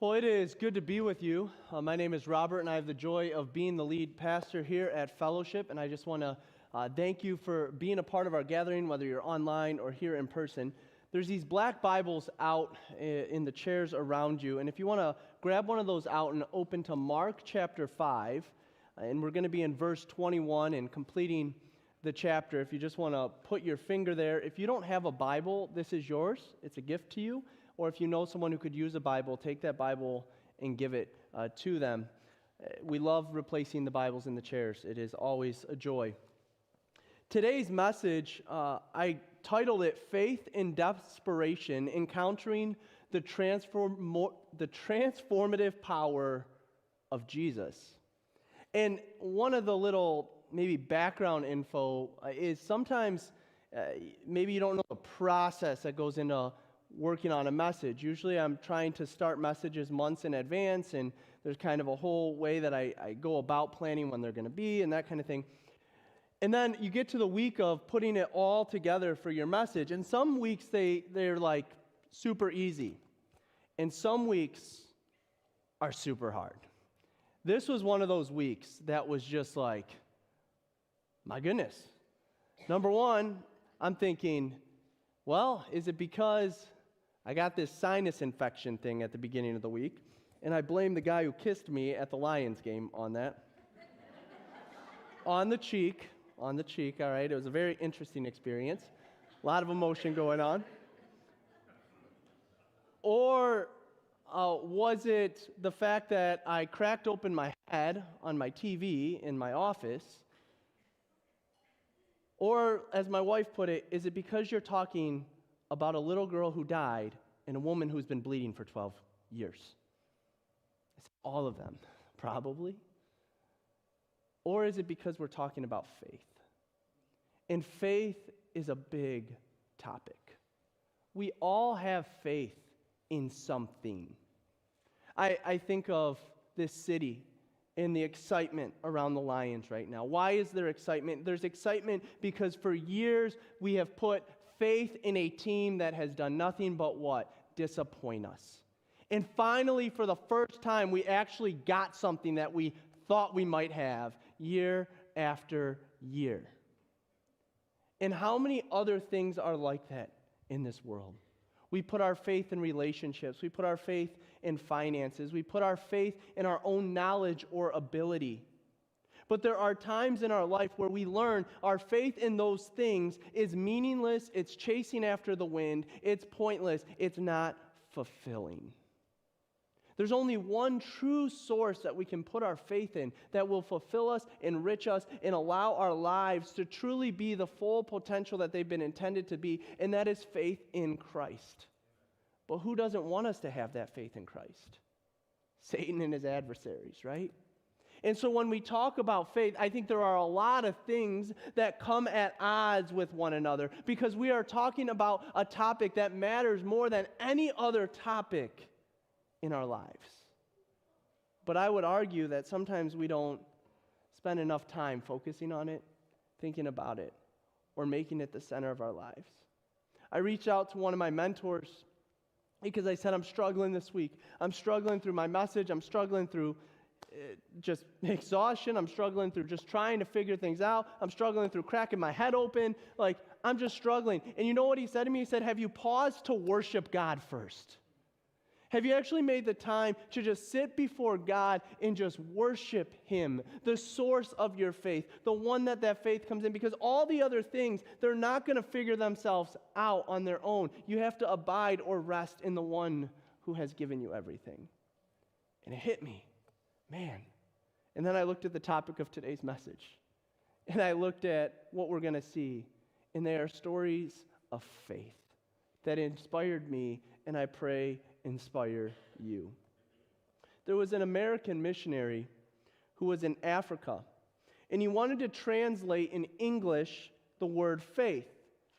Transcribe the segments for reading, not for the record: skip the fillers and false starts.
Well, it is good to be with you. My name is Robert, and I have the joy of being the lead pastor here at Fellowship. And I just want to thank you for being a part of our gathering, whether you're online or here in person. There's these black Bibles out in the chairs around you. And if you want to grab one of those out and open to Mark chapter 5, and we're going to be in verse 21 and completing the chapter. If you just want to put your finger there. If you don't have a Bible, this is yours. It's a gift to you. Or if you know someone who could use a Bible, take that Bible and give it to them. We love replacing the Bibles in the chairs. It is always a joy. Today's message, I titled it, Faith in Desperation, Encountering the Transformative Power of Jesus. And one of the little, maybe background info is sometimes maybe you don't know the process that goes into working on a message. Usually I'm trying to start messages months in advance, and there's kind of a whole way that I go about planning when they're going to be and that kind of thing. And then you get to the week of putting it all together for your message, and some weeks they're like super easy, and some weeks are super hard. This was one of those weeks that was just like, my goodness. Number one, I'm thinking, well, is it because I got this sinus infection thing at the beginning of the week, and I blame the guy who kissed me at the Lions game on that? On the cheek, all right? It was a very interesting experience. A lot of emotion going on. Or was it the fact that I cracked open my head on my TV in my office? Or, as my wife put it, is it because you're talking about a little girl who died and a woman who's been bleeding for 12 years? It's all of them, probably. Or is it because we're talking about faith? And faith is a big topic. We all have faith in something. I think of this city and the excitement around the Lions right now. Why is there excitement? There's excitement because for years we have put faith in a team that has done nothing but what? Disappoint us. And finally, for the first time, we actually got something that we thought we might have year after year. And how many other things are like that in this world? We put our faith in relationships. We put our faith in finances. We put our faith in our own knowledge or ability. But there are times in our life where we learn our faith in those things is meaningless, it's chasing after the wind, it's pointless, it's not fulfilling. There's only one true source that we can put our faith in that will fulfill us, enrich us, and allow our lives to truly be the full potential that they've been intended to be, and that is faith in Christ. But who doesn't want us to have that faith in Christ? Satan and his adversaries, right? And so when we talk about faith, I think there are a lot of things that come at odds with one another because we are talking about a topic that matters more than any other topic in our lives. But I would argue that sometimes we don't spend enough time focusing on it, thinking about it, or making it the center of our lives. I reached out to one of my mentors because I said, I'm struggling this week. I'm struggling through my message. I'm struggling through just exhaustion. I'm struggling through just trying to figure things out. I'm struggling through cracking my head open. Like, I'm just struggling. And you know what he said to me? He said, have you paused to worship God first? Have you actually made the time to just sit before God and just worship Him, the source of your faith, the one that faith comes in? Because all the other things, they're not going to figure themselves out on their own. You have to abide or rest in the one who has given you everything. And it hit me, man. And then I looked at the topic of today's message, and I looked at what we're going to see, and they are stories of faith that inspired me, and I pray inspire you. There was an American missionary who was in Africa, and he wanted to translate in English the word faith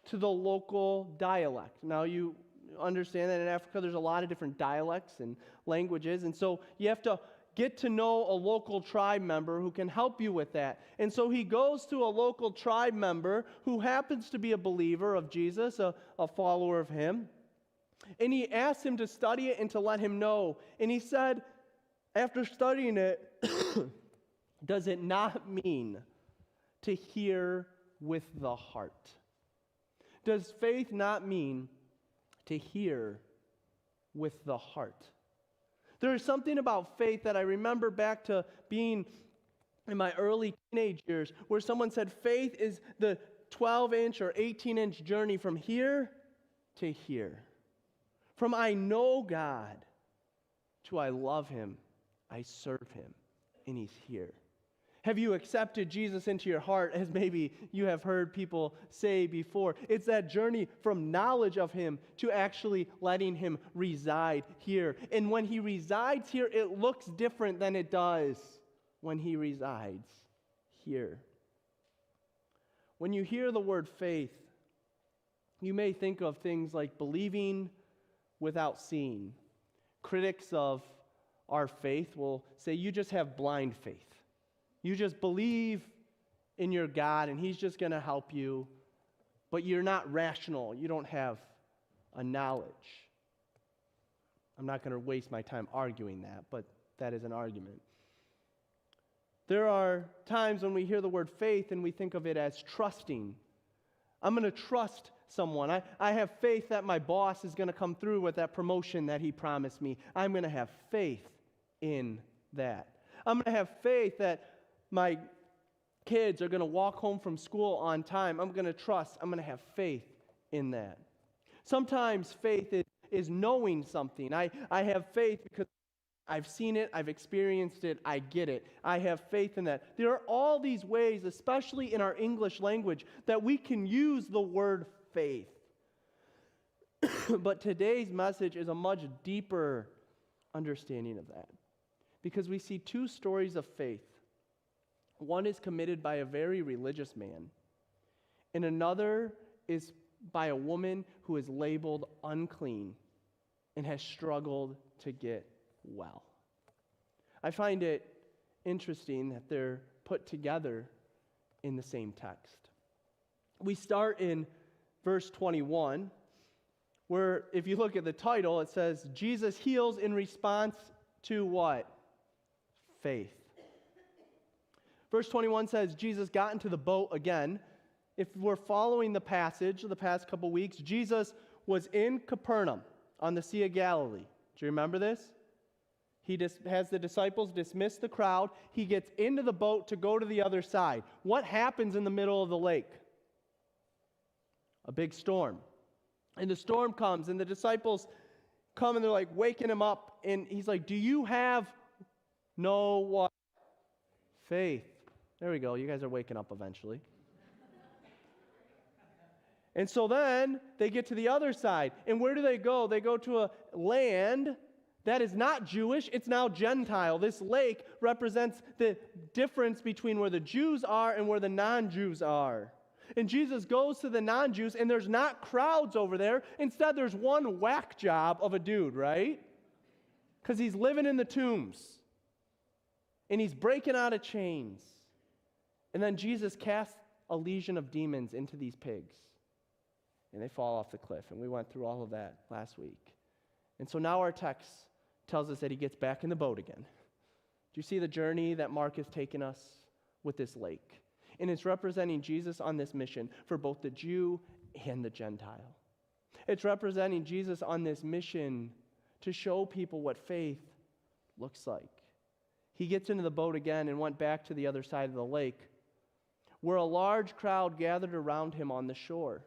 to the local dialect. Now you understand that in Africa there's a lot of different dialects and languages, and so you have to get to know a local tribe member who can help you with that. And so he goes to a local tribe member who happens to be a believer of Jesus, a follower of him. And he asked him to study it and to let him know. And he said, after studying it, does it not mean to hear with the heart? Does faith not mean to hear with the heart? There is something about faith that I remember back to being in my early teenage years where someone said faith is the 12-inch or 18-inch journey from here to here. From I know God to I love Him, I serve Him, and He's here. Have you accepted Jesus into your heart, as maybe you have heard people say before? It's that journey from knowledge of Him to actually letting Him reside here. And when He resides here, it looks different than it does when He resides here. When you hear the word faith, you may think of things like believing without seeing. Critics of our faith will say you just have blind faith. You just believe in your God and He's just going to help you, but you're not rational. You don't have a knowledge. I'm not going to waste my time arguing that, but that is an argument. There are times when we hear the word faith and we think of it as trusting. I'm going to trust someone. I have faith that my boss is going to come through with that promotion that he promised me. I'm going to have faith in that. I'm going to have faith that my kids are going to walk home from school on time. I'm going to trust. I'm going to have faith in that. Sometimes faith is knowing something. I have faith because I've seen it, I've experienced it, I get it. I have faith in that. There are all these ways, especially in our English language, that we can use the word faith. But today's message is a much deeper understanding of that. Because we see two stories of faith. One is committed by a very religious man, and another is by a woman who is labeled unclean and has struggled to get well. I find it interesting that they're put together in the same text. We start in verse 21, where if you look at the title, it says, Jesus heals in response to what? Faith. Verse 21 says, Jesus got into the boat again. If we're following the passage of the past couple weeks, Jesus was in Capernaum on the Sea of Galilee. Do you remember this? He has the disciples dismiss the crowd. He gets into the boat to go to the other side. What happens in the middle of the lake? A big storm. And the storm comes, and the disciples come, and they're like waking him up. And he's like, do you have no what? Faith. There we go. You guys are waking up eventually. And so then they get to the other side. And where do they go? They go to a land that is not Jewish, it's now Gentile. This lake represents the difference between where the Jews are and where the non-Jews are. And Jesus goes to the non-Jews, and there's not crowds over there. Instead, there's one whack job of a dude, right? Because he's living in the tombs. And he's breaking out of chains. And then Jesus casts a legion of demons into these pigs. And they fall off the cliff. And we went through all of that last week. And so now our text tells us that he gets back in the boat again. Do you see the journey that Mark has taken us with this lake? And it's representing Jesus on this mission for both the Jew and the Gentile. It's representing Jesus on this mission to show people what faith looks like. He gets into the boat again and went back to the other side of the lake, where a large crowd gathered around him on the shore.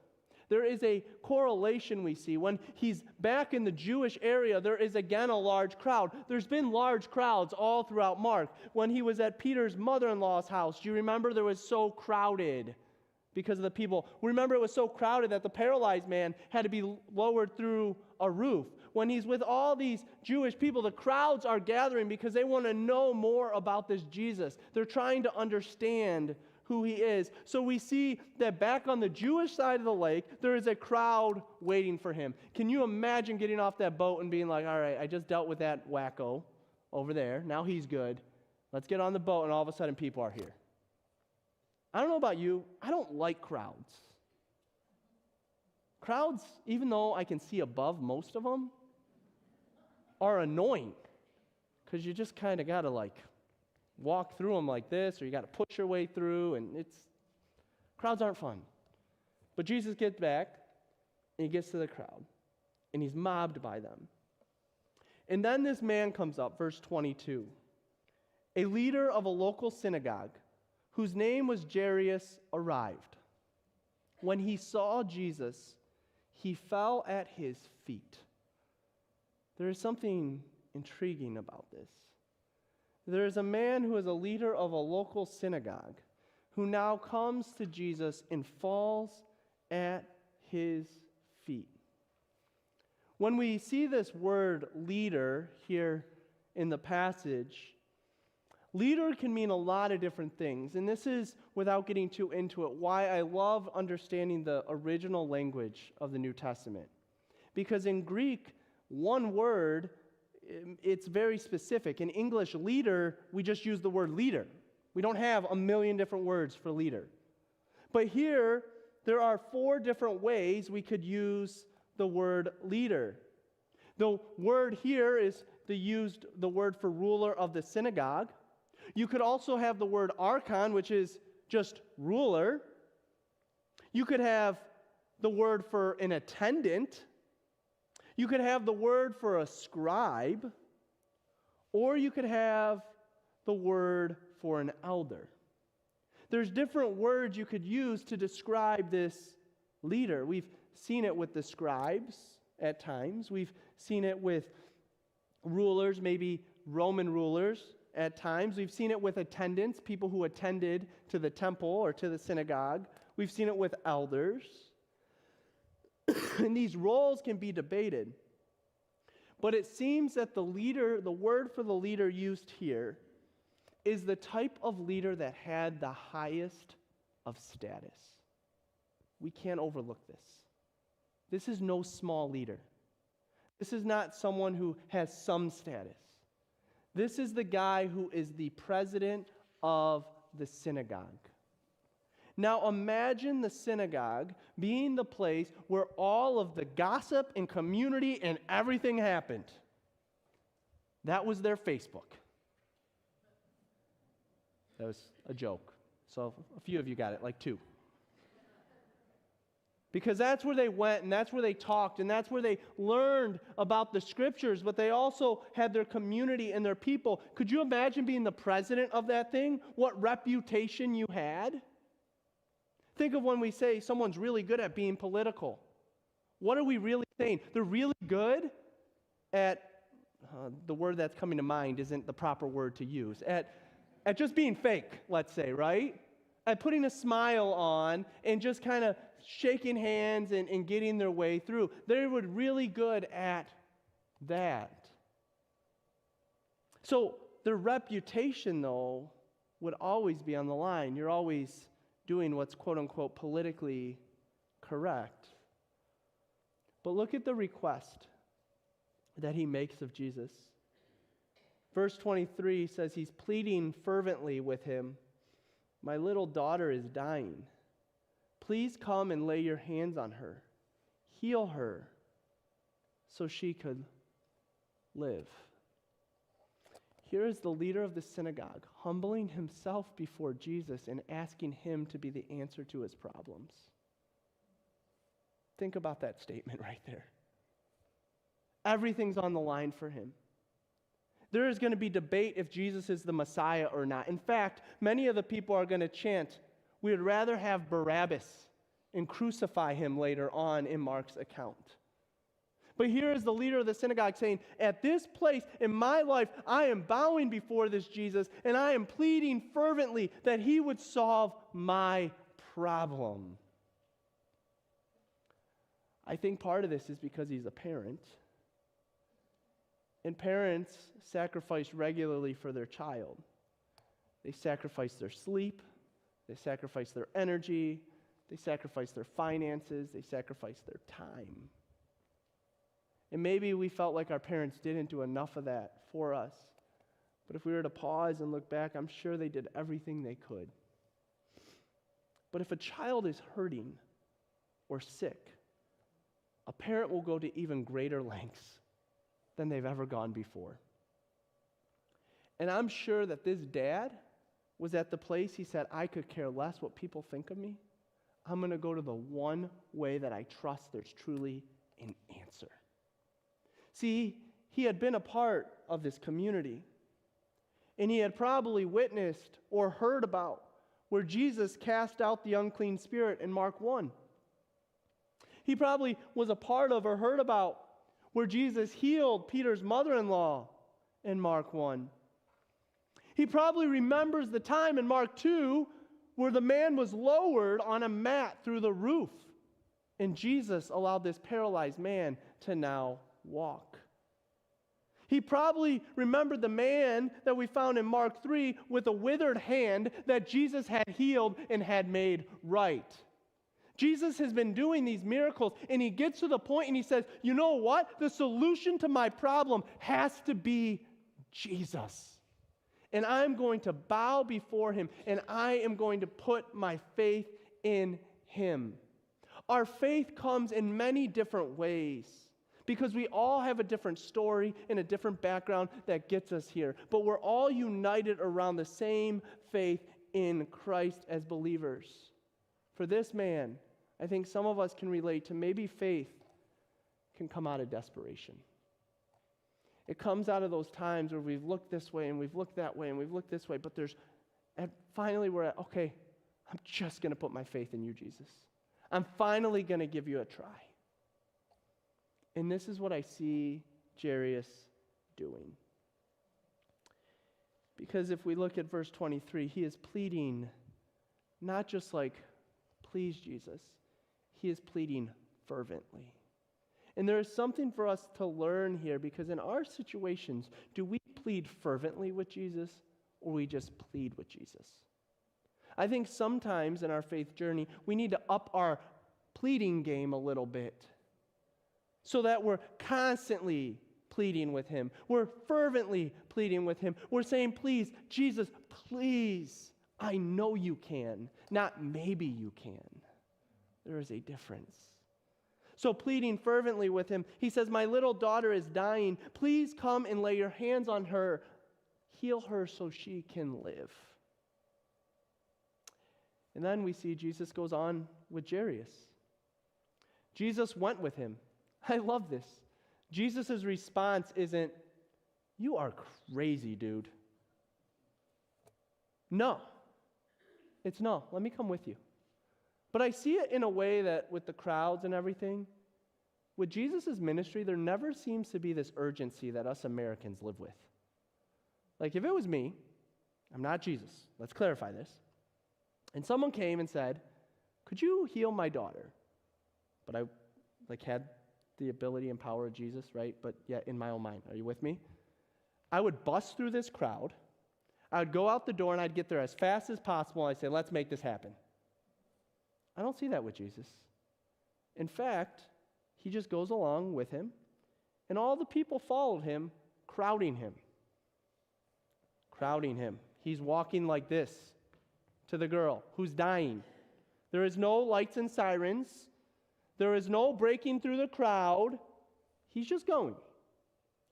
There is a correlation we see. When he's back in the Jewish area, there is again a large crowd. There's been large crowds all throughout Mark. When he was at Peter's mother-in-law's house, do you remember there was so crowded because of the people? Remember, it was so crowded that the paralyzed man had to be lowered through a roof. When he's with all these Jewish people, the crowds are gathering because they want to know more about this Jesus. They're trying to understand who he is. So we see that back on the Jewish side of the lake, there is a crowd waiting for him. Can you imagine getting off that boat and being like, all right, I just dealt with that wacko over there. Now he's good. Let's get on the boat, and all of a sudden people are here. I don't know about you. I don't like crowds. Crowds, even though I can see above most of them, are annoying because you just kind of got to like walk through them like this, or you got to push your way through, and crowds aren't fun. But Jesus gets back, and he gets to the crowd, and he's mobbed by them. And then this man comes up, verse 22, a leader of a local synagogue, whose name was Jairus, arrived. When he saw Jesus, he fell at his feet. There is something intriguing about this. There is a man who is a leader of a local synagogue who now comes to Jesus and falls at his feet. When we see this word leader here in the passage, leader can mean a lot of different things. And this is, without getting too into it, why I love understanding the original language of the New Testament. Because in Greek, one word, it's very specific. In English, leader, we just use the word leader. We don't have a million different words for leader. But here, there are 4 different ways we could use the word leader. The word here is the word for ruler of the synagogue. You could also have the word archon, which is just ruler. You could have the word for an attendant. You could have the word for a scribe. Or you could have the word for an elder. There's different words you could use to describe this leader. We've seen it with the scribes at times. We've seen it with rulers, maybe Roman rulers at times. We've seen it with attendants, people who attended to the temple or to the synagogue. We've seen it with elders. And these roles can be debated. But it seems that the word for the leader used here is the type of leader that had the highest of status. We can't overlook this. This is no small leader. This is not someone who has some status. This is the guy who is the president of the synagogue. Now imagine the synagogue being the place where all of the gossip and community and everything happened. That was their Facebook. That was a joke. So a few of you got it, like 2. Because that's where they went, and that's where they talked, and that's where they learned about the scriptures, but they also had their community and their people. Could you imagine being the president of that thing? What reputation you had? Think of when we say someone's really good at being political. What are we really saying? They're really good at, the word that's coming to mind isn't the proper word to use, at just being fake, let's say, right? At putting a smile on and just kind of shaking hands and getting their way through. They were really good at that. So their reputation, though, would always be on the line. You're always doing what's quote-unquote politically correct. But look at the request that he makes of Jesus. Verse 23 says he's pleading fervently with him. My little daughter is dying. Please come and lay your hands on her. Heal her so she could live. Here is the leader of the synagogue humbling himself before Jesus and asking him to be the answer to his problems. Think about that statement right there. Everything's on the line for him. There is going to be debate if Jesus is the Messiah or not. In fact, many of the people are going to chant, we would rather have Barabbas and crucify him later on in Mark's account. But here is the leader of the synagogue saying, at this place in my life, I am bowing before this Jesus, and I am pleading fervently that he would solve my problem. I think part of this is because he's a parent. And parents sacrifice regularly for their child. They sacrifice their sleep. They sacrifice their energy. They sacrifice their finances. They sacrifice their time. And maybe we felt like our parents didn't do enough of that for us. But if we were to pause and look back, I'm sure they did everything they could. But if a child is hurting or sick, a parent will go to even greater lengths than they've ever gone before. And I'm sure that this dad was at the place he said, I could care less what people think of me. I'm going to go to the one way that I trust there's truly an answer. See, he had been a part of this community, and he had probably witnessed or heard about where Jesus cast out the unclean spirit in Mark 1. He probably was a part of or heard about where Jesus healed Peter's mother-in-law in Mark 1. He probably remembers the time in Mark 2 where the man was lowered on a mat through the roof, and Jesus allowed this paralyzed man to now walk. He probably remembered the man that we found in Mark 3 with a withered hand that Jesus had healed and had made right. Jesus has been doing these miracles, and he gets to the point and he says, you know what? The solution to my problem has to be Jesus. And I'm going to bow before him, and I am going to put my faith in him. Our faith comes in many different ways because we all have a different story and a different background that gets us here. But we're all united around the same faith in Christ as believers. For this man, I think some of us can relate to maybe faith can come out of desperation. It comes out of those times where we've looked this way and we've looked that way and we've looked this way, but and finally we're at, okay, I'm just going to put my faith in you, Jesus. I'm finally going to give you a try. And this is what I see Jairus doing. Because if we look at verse 23, he is pleading not just like, please, Jesus. He is pleading fervently. And there is something for us to learn here, because in our situations, do we plead fervently with Jesus, or we just plead with Jesus? I think sometimes in our faith journey, we need to up our pleading game a little bit so that we're constantly pleading with him. We're fervently pleading with him. We're saying, please, Jesus, please, I know you can, not maybe you can. There is a difference. So pleading fervently with him, he says, my little daughter is dying. Please come and lay your hands on her. Heal her so she can live. And then we see Jesus goes on with Jairus. Jesus went with him. I love this. Jesus' response isn't, you are crazy, dude. No. It's no, let me come with you. But I see it in a way that with the crowds and everything, with Jesus' ministry, there never seems to be this urgency that us Americans live with. Like if it was me, I'm not Jesus, let's clarify this, and someone came and said, could you heal my daughter? But I had the ability and power of Jesus, right? But yet in my own mind, are you with me? I would bust through this crowd, I would go out the door and I'd get there as fast as possible, and I'd say, let's make this happen. I don't see that with Jesus. In fact, he just goes along with him, and all the people followed him, crowding him. Crowding him. He's walking like this to the girl who's dying. There is no lights and sirens. There is no breaking through the crowd. He's just going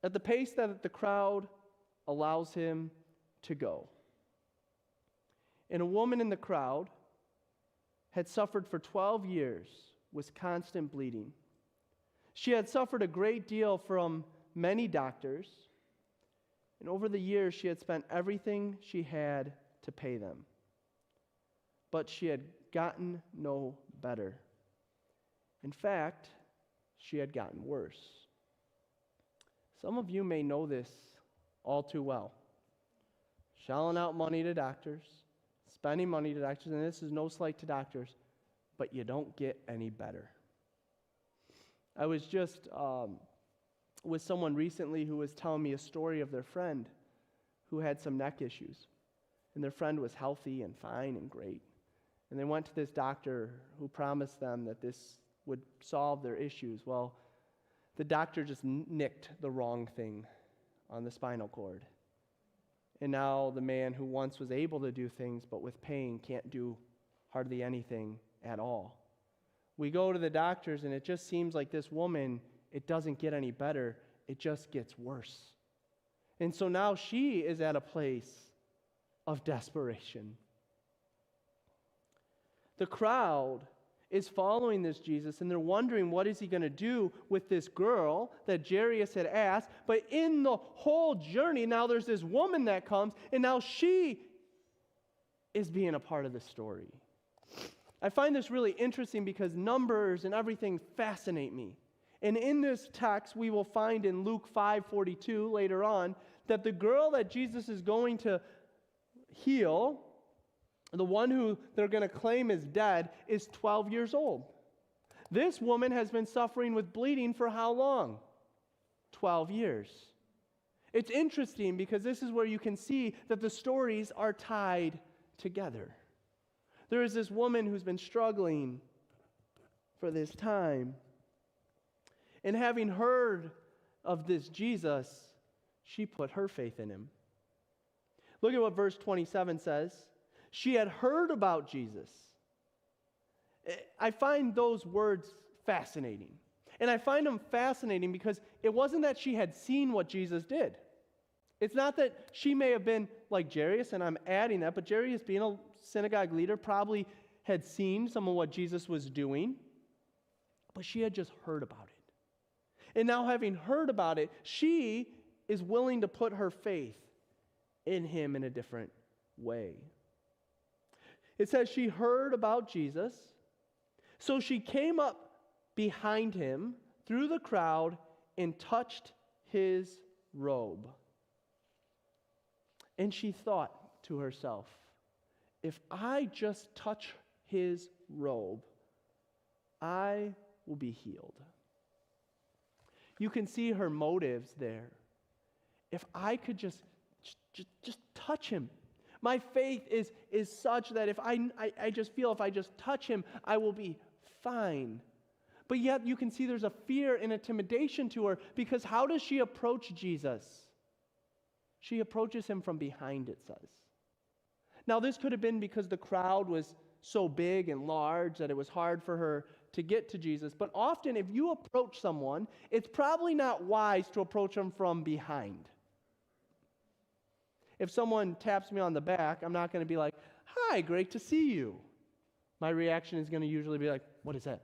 at the pace that the crowd allows him to go. And a woman in the crowd had suffered for 12 years with constant bleeding. She had suffered a great deal from many doctors, and over the years she had spent everything she had to pay them. But she had gotten no better. In fact, she had gotten worse. Some of you may know this all too well. Shelling out money to doctors, spending money to doctors, and this is no slight to doctors, but you don't get any better. I was just with someone recently who was telling me a story of their friend who had some neck issues. And their friend was healthy and fine and great. And they went to this doctor who promised them that this would solve their issues. Well, the doctor just nicked the wrong thing on the spinal cord. And now the man who once was able to do things but with pain can't do hardly anything at all. We go to the doctors, and it just seems like this woman, it doesn't get any better. It just gets worse. And so now she is at a place of desperation. The crowd is following this Jesus, and they're wondering what is he going to do with this girl that Jairus had asked. But in the whole journey, now there's this woman that comes, and now she is being a part of the story. I find this really interesting because numbers and everything fascinate me. And in this text, we will find in Luke 5:42 later on that the girl that Jesus is going to heal, the one who they're going to claim is dead, is 12 years old. This woman has been suffering with bleeding for how long? 12 years. It's interesting because this is where you can see that the stories are tied together. There is this woman who's been struggling for this time. And having heard of this Jesus, she put her faith in him. Look at what verse 27 says. She had heard about Jesus. I find those words fascinating. And I find them fascinating because it wasn't that she had seen what Jesus did. It's not that she may have been like Jairus, and I'm adding that, but Jairus, being a synagogue leader, probably had seen some of what Jesus was doing, but she had just heard about it. And now, having heard about it, she is willing to put her faith in him in a different way. It says she heard about Jesus, so she came up behind him through the crowd and touched his robe. And she thought to herself, if I just touch his robe, I will be healed. You can see her motives there. If I could just touch him. My faith is such that if I just feel if I just touch him, I will be fine. But yet you can see there's a fear and intimidation to her, because how does she approach Jesus? She approaches him from behind, it says. Now this could have been because the crowd was so big and large that it was hard for her to get to Jesus. But often if you approach someone, it's probably not wise to approach them from behind. If someone taps me on the back, I'm not going to be like, hi, great to see you. My reaction is going to usually be like, what is that?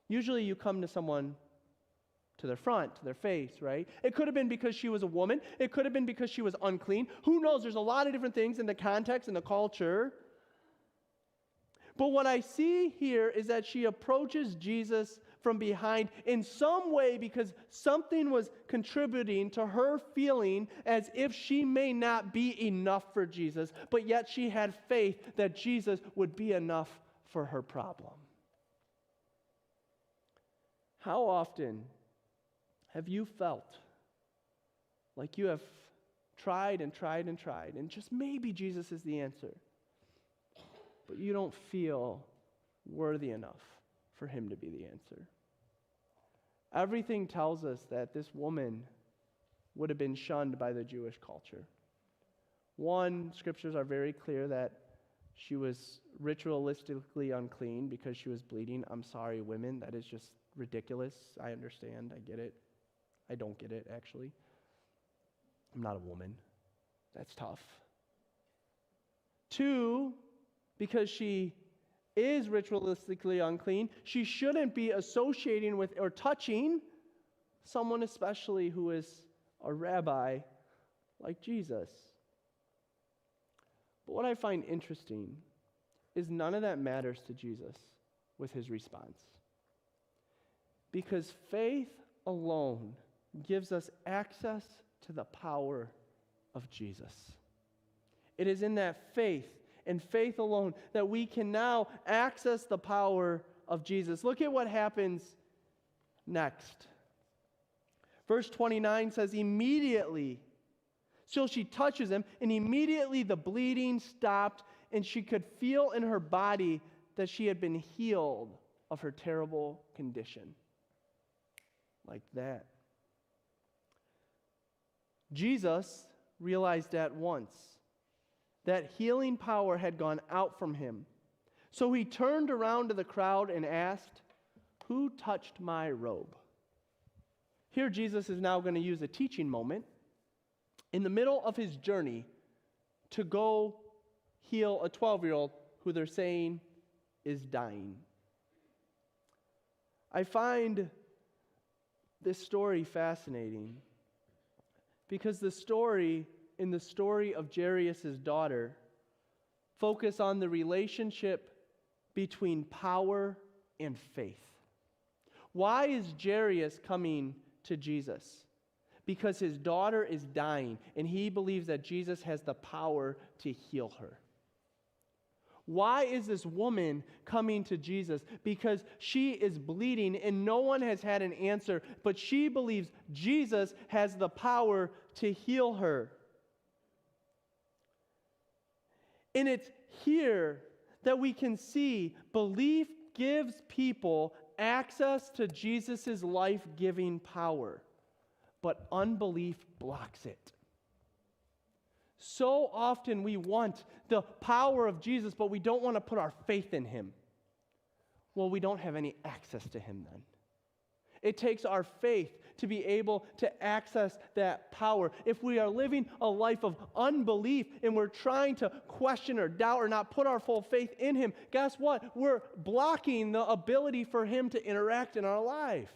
Usually you come to someone to their front, to their face, right? It could have been because she was a woman. It could have been because she was unclean. Who knows? There's a lot of different things in the context and the culture. But what I see here is that she approaches Jesus from behind in some way because something was contributing to her feeling as if she may not be enough for Jesus, but yet she had faith that Jesus would be enough for her problem. How often have you felt like you have tried and tried and tried, and just maybe Jesus is the answer, but you don't feel worthy enough for him to be the answer? Everything tells us that this woman would have been shunned by the Jewish culture. One, scriptures are very clear that she was ritualistically unclean because she was bleeding. I'm sorry, women, that is just ridiculous. I understand, I get it. I don't get it, actually. I'm not a woman. That's tough. Two, because she is ritualistically unclean, she shouldn't be associating with or touching someone especially who is a rabbi like Jesus. But what I find interesting is none of that matters to Jesus with his response. Because faith alone gives us access to the power of Jesus. It is in that faith and faith alone that we can now access the power of Jesus. Look at what happens next. Verse 29 says, immediately, so she touches him, and immediately the bleeding stopped, and she could feel in her body that she had been healed of her terrible condition. Like that. Jesus realized at once that healing power had gone out from him. So he turned around to the crowd and asked, "Who touched my robe?" Here Jesus is now going to use a teaching moment in the middle of his journey to go heal a 12-year-old who they're saying is dying. I find this story fascinating because the story of Jairus' daughter focus on the relationship between power and faith. Why is Jairus coming to Jesus? Because his daughter is dying, and he believes that Jesus has the power to heal her. Why is this woman coming to Jesus? Because she is bleeding, and no one has had an answer, but she believes Jesus has the power to heal her. And it's here that we can see belief gives people access to Jesus' life-giving power, but unbelief blocks it. So often we want the power of Jesus, but we don't want to put our faith in him. Well, we don't have any access to him then. It takes our faith to be able to access that power. If we are living a life of unbelief and we're trying to question or doubt or not put our full faith in him, guess what? We're blocking the ability for him to interact in our life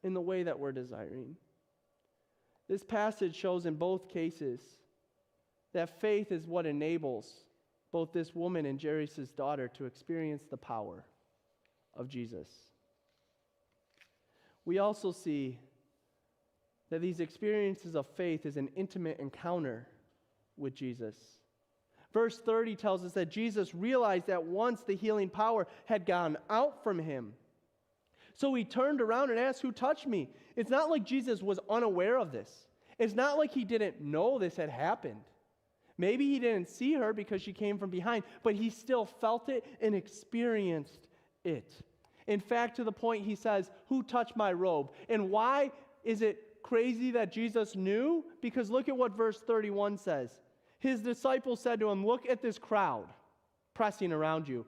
in the way that we're desiring. This passage shows in both cases that faith is what enables both this woman and Jairus' daughter to experience the power of Jesus. We also see that these experiences of faith is an intimate encounter with Jesus. Verse 30 tells us that Jesus realized that once the healing power had gone out from him. So he turned around and asked, "Who touched me?" It's not like Jesus was unaware of this. It's not like he didn't know this had happened. Maybe he didn't see her because she came from behind, but he still felt it and experienced it. In fact, to the point he says, "Who touched my robe?" And why is it crazy that Jesus knew? Because look at what verse 31 says. His disciples said to him, "Look at this crowd pressing around you.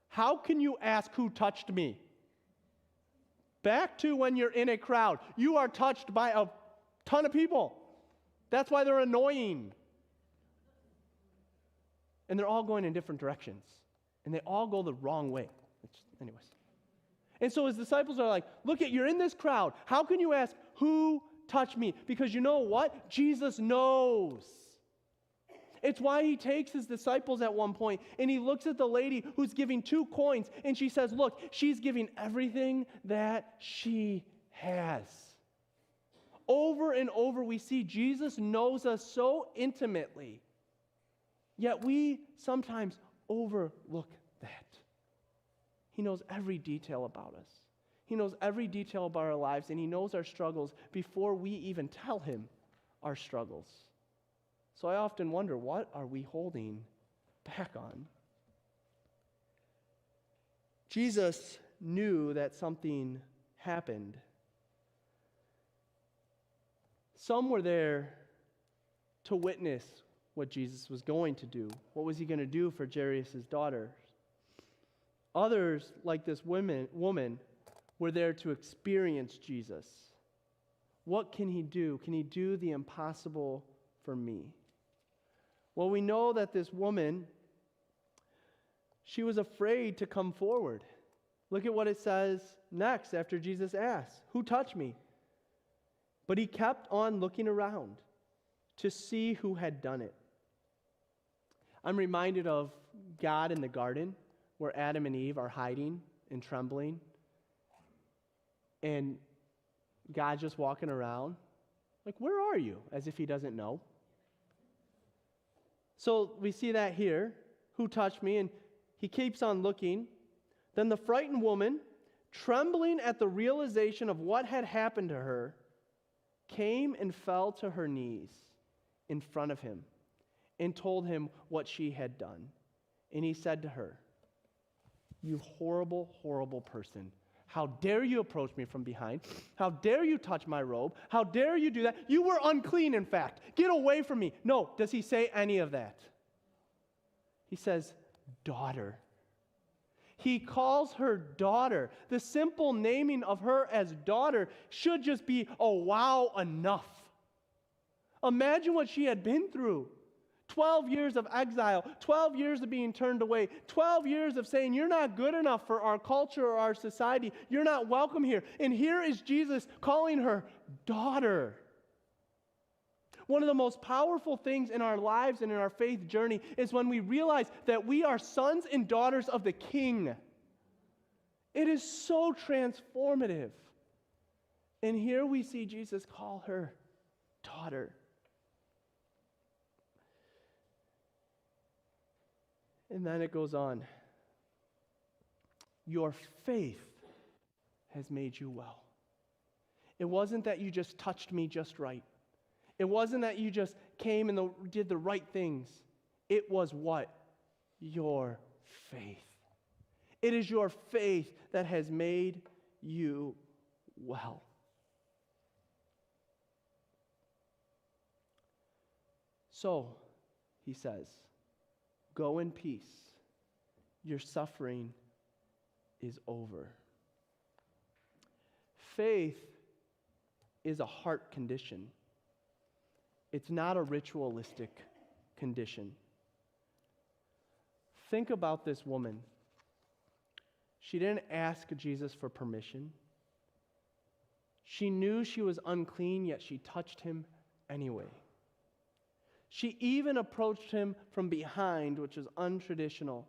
How can you ask who touched me?" Back to when you're in a crowd. You are touched by a ton of people. That's why they're annoying. And they're all going in different directions. And they all go the wrong way. Anyways. And so his disciples are like, "Look at, you're in this crowd. How can you ask, who touched me?" Because you know what? Jesus knows. It's why he takes his disciples at one point and he looks at the lady who's giving 2 coins and she says, "Look, she's giving everything that she has." Over and over we see Jesus knows us so intimately, yet we sometimes overlook that. He knows every detail about us. He knows every detail about our lives, and he knows our struggles before we even tell him our struggles. So I often wonder, what are we holding back on? Jesus knew that something happened. Some were there to witness what Jesus was going to do. What was he going to do for Jairus' daughter? Others, like this woman, were there to experience Jesus. What can he do? Can he do the impossible for me? Well, we know that this woman, she was afraid to come forward. Look at what it says next after Jesus asked, "Who touched me?" But he kept on looking around to see who had done it. I'm reminded of God in the garden where Adam and Eve are hiding and trembling. And God's just walking around like, "Where are you?" As if he doesn't know. So we see that here. "Who touched me?" And he keeps on looking. Then the frightened woman, trembling at the realization of what had happened to her, came and fell to her knees in front of him and told him what she had done. And he said to her, "You horrible, horrible person. How dare you approach me from behind? How dare you touch my robe? How dare you do that? You were unclean, in fact. Get away from me." No, does he say any of that? He says, "Daughter." He calls her daughter. The simple naming of her as daughter should just be a wow enough. Imagine what she had been through. 12 years of exile, 12 years of being turned away, 12 years of saying, you're not good enough for our culture or our society. You're not welcome here. And here is Jesus calling her daughter. One of the most powerful things in our lives and in our faith journey is when we realize that we are sons and daughters of the King. It is so transformative. And here we see Jesus call her daughter. And then it goes on. Your faith has made you well. It wasn't that you just touched me just right. It wasn't that you just came and did the right things. It was what? Your faith. It is your faith that has made you well. So, he says, go in peace. Your suffering is over. Faith is a heart condition. It's not a ritualistic condition. Think about this woman. She didn't ask Jesus for permission. She knew she was unclean, yet she touched him anyway. She even approached him from behind, which is untraditional.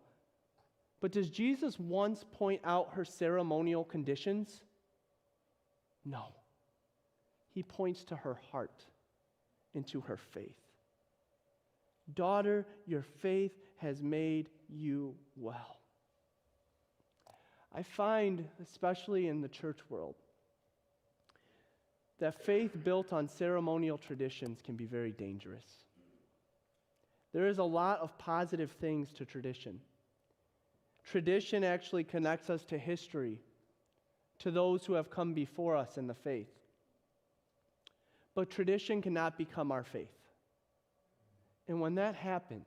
But does Jesus once point out her ceremonial conditions? No. He points to her heart and to her faith. Daughter, your faith has made you well. I find, especially in the church world, that faith built on ceremonial traditions can be very dangerous. There is a lot of positive things to tradition. Tradition actually connects us to history, to those who have come before us in the faith. But tradition cannot become our faith. And when that happens,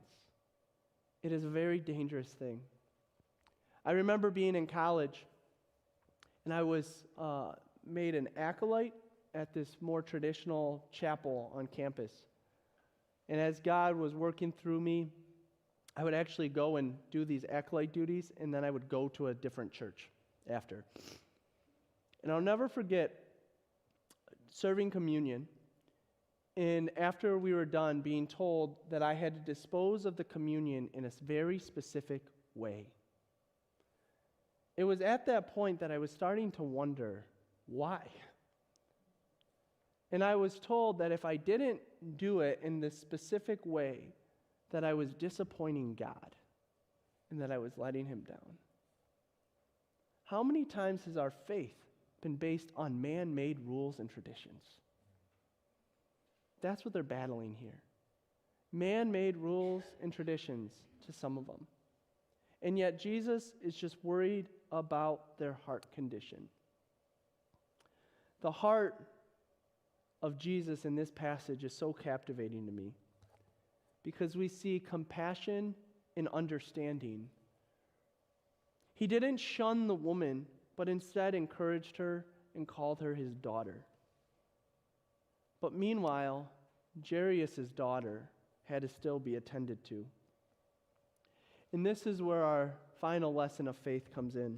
it is a very dangerous thing. I remember being in college, and I was made an acolyte at this more traditional chapel on campus. And as God was working through me, I would actually go and do these acolyte duties, and then I would go to a different church after. And I'll never forget serving communion, and after we were done, being told that I had to dispose of the communion in a very specific way. It was at that point that I was starting to wonder, why? And I was told that if I didn't do it in this specific way, that I was disappointing God and that I was letting him down. How many times has our faith been based on man-made rules and traditions? That's what they're battling here. Man-made rules and traditions to some of them. And yet Jesus is just worried about their heart condition. The heart of Jesus in this passage is so captivating to me because we see compassion and understanding. He didn't shun the woman, but instead encouraged her and called her his daughter. But meanwhile, Jairus' daughter had to still be attended to. And this is where our final lesson of faith comes in.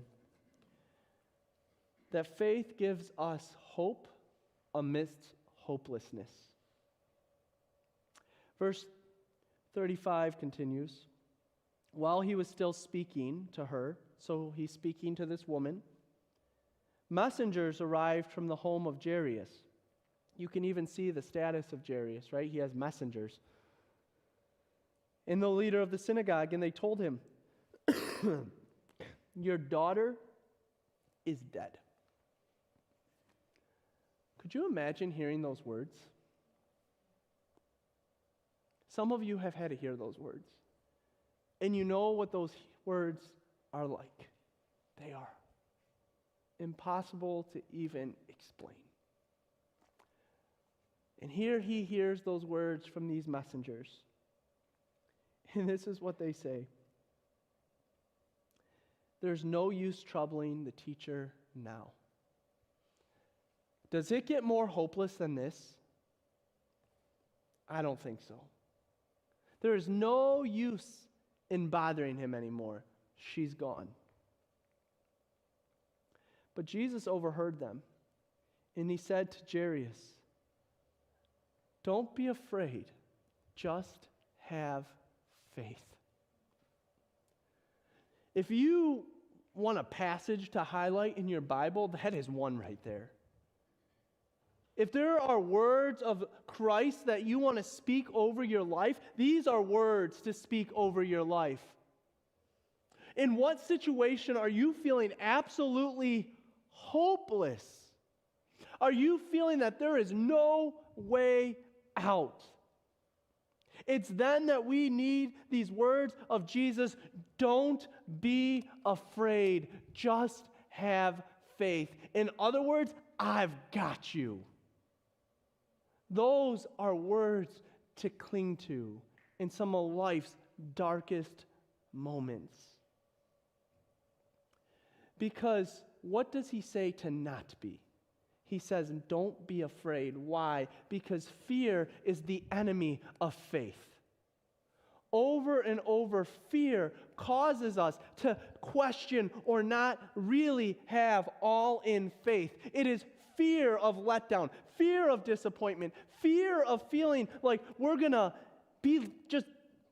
That faith gives us hope amidst hopelessness. Verse 35 continues. While he was still speaking to her, so he's speaking to this woman, messengers arrived from the home of Jairus. You can even see the status of Jairus, right? He has messengers. And the leader of the synagogue, and they told him, your daughter is dead. Could you imagine hearing those words? Some of you have had to hear those words. And you know what those words are like. They are impossible to even explain. And here he hears those words from these messengers. And this is what they say. There's no use troubling the teacher now. Does it get more hopeless than this? I don't think so. There is no use in bothering him anymore. She's gone. But Jesus overheard them, and he said to Jairus, "Don't be afraid, just have faith." If you want a passage to highlight in your Bible, that is one right there. If there are words of Christ that you want to speak over your life, these are words to speak over your life. In what situation are you feeling absolutely hopeless? Are you feeling that there is no way out? It's then that we need these words of Jesus. Don't be afraid. Just have faith. In other words, I've got you. Those are words to cling to in some of life's darkest moments. Because what does he say to not be? He says, don't be afraid. Why? Because fear is the enemy of faith. Over and over, fear causes us to question or not really have all in faith. It is fear of letdown, fear of disappointment, fear of feeling like we're going to be just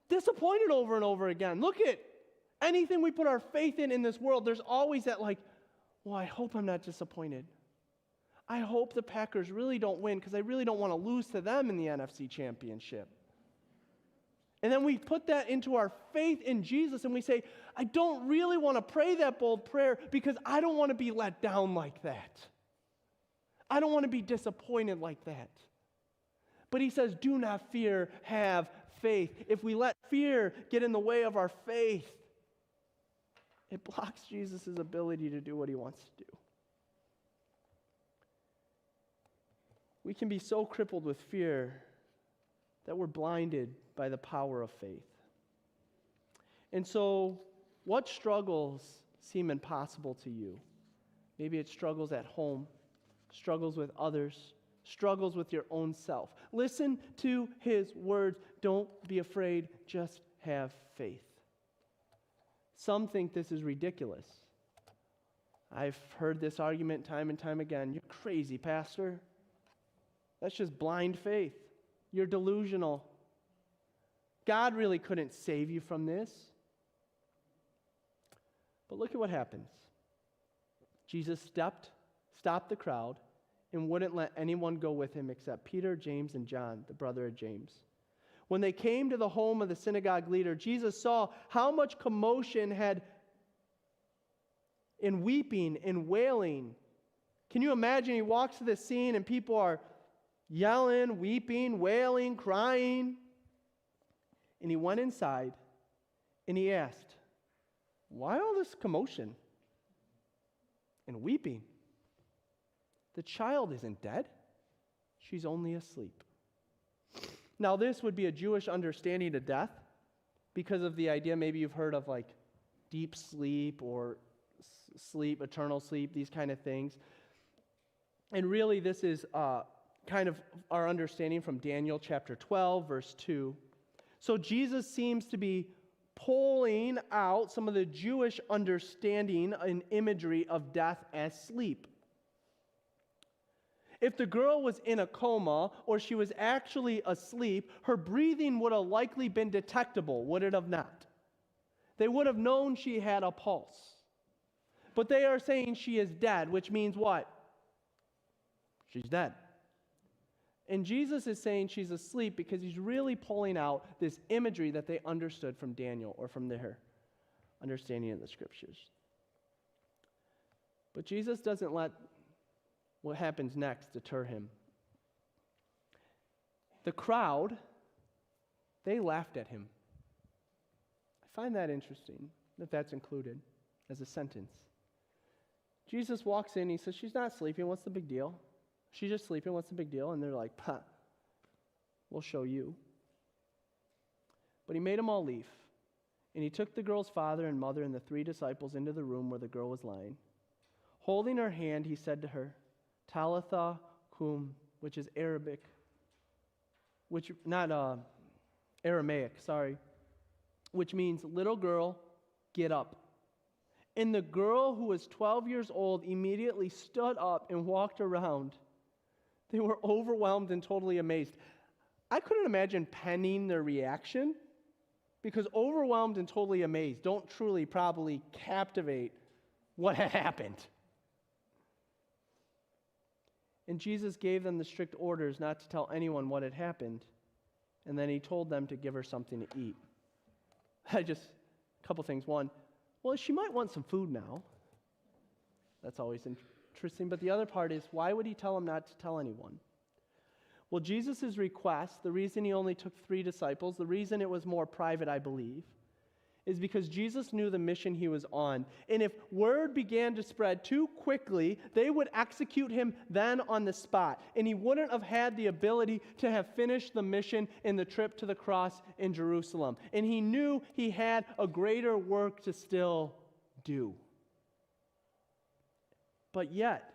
disappointed over and over again. Look at anything we put our faith in this world. There's always that like, well, I hope I'm not disappointed. I hope the Packers really don't win because I really don't want to lose to them in the NFC Championship. And then we put that into our faith in Jesus and we say, I don't really want to pray that bold prayer because I don't want to be let down like that. I don't want to be disappointed like that. But he says, do not fear, have faith. If we let fear get in the way of our faith, it blocks Jesus' ability to do what he wants to do. We can be so crippled with fear that we're blinded by the power of faith. And so, what struggles seem impossible to you? Maybe it's struggles at home, struggles with others, struggles with your own self. Listen to his words. Don't be afraid, just have faith. Some think this is ridiculous. I've heard this argument time and time again. You're crazy, Pastor. That's just blind faith. You're delusional. God really couldn't save you from this. But look at what happens. Jesus stopped the crowd and wouldn't let anyone go with him except Peter, James, and John, the brother of James. When they came to the home of the synagogue leader, Jesus saw how much commotion had in weeping and wailing. Can you imagine? He walks to this scene and people are yelling, weeping, wailing, crying. And he went inside and he asked, why all this commotion and weeping? The child isn't dead. She's only asleep. Now, this would be a Jewish understanding of death because of the idea, maybe you've heard of like deep sleep or sleep, eternal sleep, these kind of things. And really, this is kind of our understanding from Daniel chapter 12, verse 2. So Jesus seems to be pulling out some of the Jewish understanding and imagery of death as sleep. If the girl was in a coma or she was actually asleep, her breathing would have likely been detectable, would it have not? They would have known she had a pulse. But they are saying she is dead, which means what? She's dead. And Jesus is saying she's asleep because he's really pulling out this imagery that they understood from Daniel or from their understanding of the scriptures. But Jesus doesn't let what happens next deter him. The crowd, they laughed at him. I find that interesting that that's included as a sentence. Jesus walks in, he says, she's not sleeping, what's the big deal? She's just sleeping, what's the big deal? And they're like, we'll show you. But he made them all leave. And he took the girl's father and mother and the 3 disciples into the room where the girl was lying. Holding her hand, he said to her, Talitha cum, which is Arabic, Aramaic, which means, little girl, get up. And the girl, who was 12 years old, immediately stood up and walked around. They were overwhelmed and totally amazed. I couldn't imagine penning their reaction, because overwhelmed and totally amazed don't truly probably captivate what had happened. And Jesus gave them the strict orders not to tell anyone what had happened. And then he told them to give her something to eat. A couple things. One, well, she might want some food now. That's always interesting. But the other part is, why would he tell them not to tell anyone? Well, Jesus' request, the reason he only took 3 disciples, the reason it was more private, I believe, is because Jesus knew the mission he was on. And if word began to spread too quickly, they would execute him then on the spot. And he wouldn't have had the ability to have finished the mission in the trip to the cross in Jerusalem. And he knew he had a greater work to still do. But yet,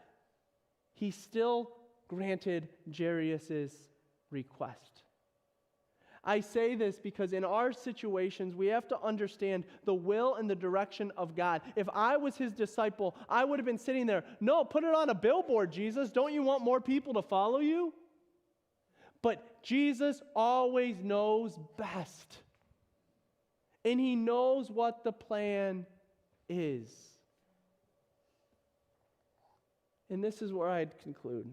he still granted Jairus' request. I say this because in our situations, we have to understand the will and the direction of God. If I was his disciple, I would have been sitting there, no, put it on a billboard, Jesus. Don't you want more people to follow you? But Jesus always knows best. And he knows what the plan is. And this is where I'd conclude.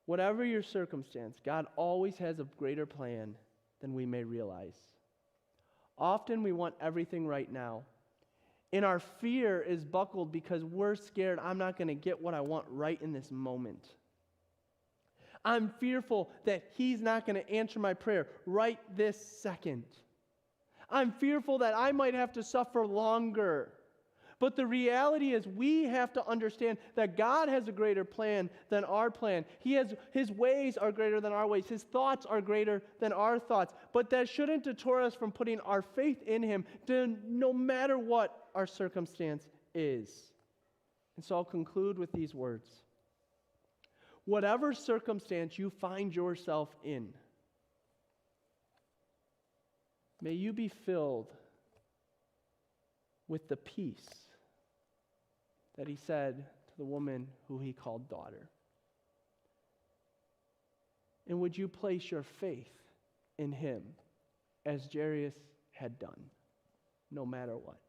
Whatever your circumstance, God always has a greater plan than we may realize. Often we want everything right now. And our fear is buckled because we're scared I'm not going to get what I want right in this moment. I'm fearful that he's not going to answer my prayer right this second. I'm fearful that I might have to suffer longer. But the reality is we have to understand that God has a greater plan than our plan. His ways are greater than our ways. His thoughts are greater than our thoughts. But that shouldn't deter us from putting our faith in him no matter what our circumstance is. And so I'll conclude with these words. Whatever circumstance you find yourself in, may you be filled with the peace that he said to the woman who he called daughter. And would you place your faith in him as Jairus had done, no matter what?